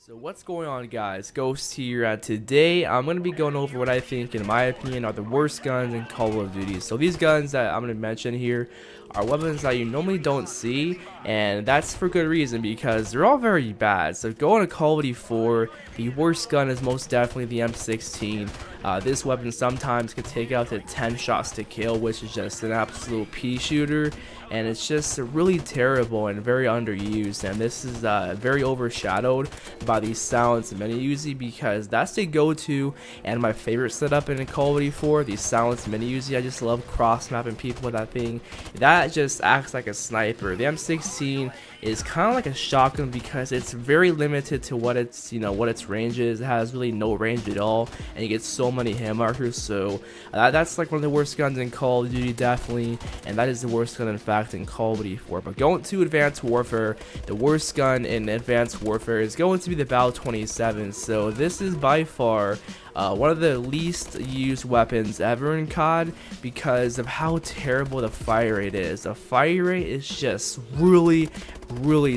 So what's going on, guys? Ghost here, and today I'm going to be going over what I think, in my opinion, are the worst guns in Call of Duty. So these guns that I'm going to mention here are weapons that you normally don't see, and that's for good reason, because they're all very bad. So going to Call of Duty 4, the worst gun is most definitely the M16. This weapon sometimes can take out to 10 shots to kill, which is just an absolute pea shooter, and it's just really terrible and very underused. And this is very overshadowed by the silenced mini Uzi, because that's the go-to and my favorite setup in Call of Duty 4. The silenced mini Uzi, I just love cross-mapping people with that thing. That just acts like a sniper. The M16 is kind of like a shotgun because it's very limited to what its what its range is. It has really no range at all, and you get so many hit markers. So that's like one of the worst guns in Call of Duty, definitely, and that is the worst gun in fact in Call of Duty 4. But going to Advanced Warfare, the worst gun in Advanced Warfare is going to be the Bal 27. So this is by far one of the least used weapons ever in COD because of how terrible the fire rate is. The fire rate is just really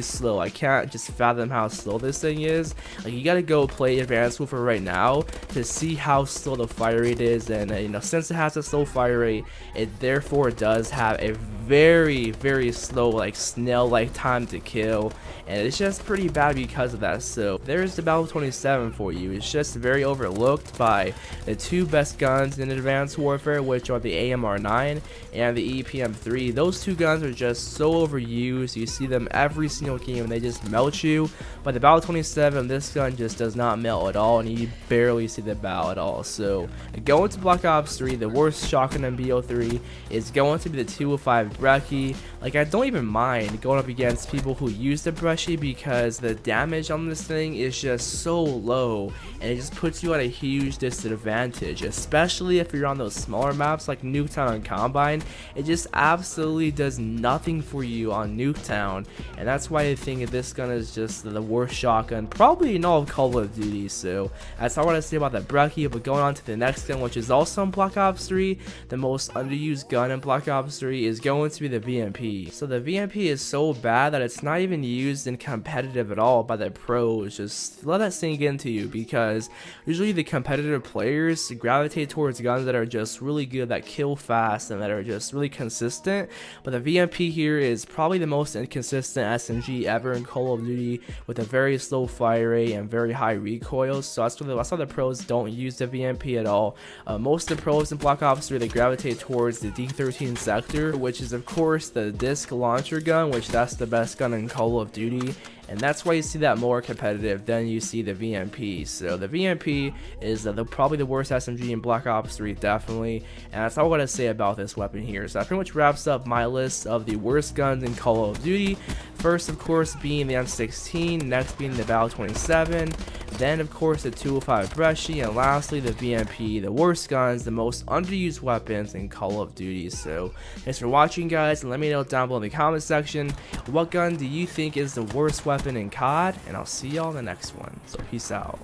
slow. I can't just fathom how slow this thing is. Like, you gotta go play Advanced Warfare right now to see how slow the fire rate is. And since it has a slow fire rate, it therefore does have a very slow, like snail-like time to kill, and it's just pretty bad because of that. So there's the Bal 27 for you. It's just very overlooked by the two best guns in Advanced Warfare, which are the AMR-9 and the EPM-3. Those two guns are just so overused. You see them every single game and they just melt you, but the Bal 27, this gun just does not melt at all, and you barely see the Bal at all. So going to Black Ops 3, the worst shotgun in BO3 is going to be the 205 Brecci. Like, I don't even mind going up against people who use the Brecci because the damage on this thing is just so low, and it just puts you at a huge disadvantage, especially if you're on those smaller maps like Nuketown and Combine. It just absolutely does nothing for you on Nuketown, and that's why I think this gun is just the worst shotgun probably in all of Call of Duty. So that's all I want to say about the Brecci. But going on to the next gun, which is also in Black Ops 3, the most underused gun in Black Ops 3 is going to be the VMP. So the VMP is so bad that it's not even used in competitive at all by the pros. Just let that sink into you, because usually the competitive players gravitate towards guns that are just really good, that kill fast, and that are just really consistent. But the VMP here is probably the most inconsistent SMG ever in Call of Duty, with a very slow fire rate and very high recoil. So that's why the pros don't use the VMP at all. Most of the pros in Black Ops 3, they gravitate towards the D13 Specter, which is of course the disc launcher gun, which that's the best gun in Call of Duty, and that's why you see that more competitive than you see the VMP. So the VMP is probably the worst SMG in Black Ops 3, definitely, and that's all I gotta say about this weapon here. So that pretty much wraps up my list of the worst guns in Call of Duty. First, of course, being the M16, next being the Bal 27, then of course the 205 Brecci, and lastly the VMP, the worst guns, the most underused weapons in Call of Duty. So thanks for watching, guys, and let me know down below in the comment section, what gun do you think is the worst weapon in COD, and I'll see y'all in the next one. So peace out.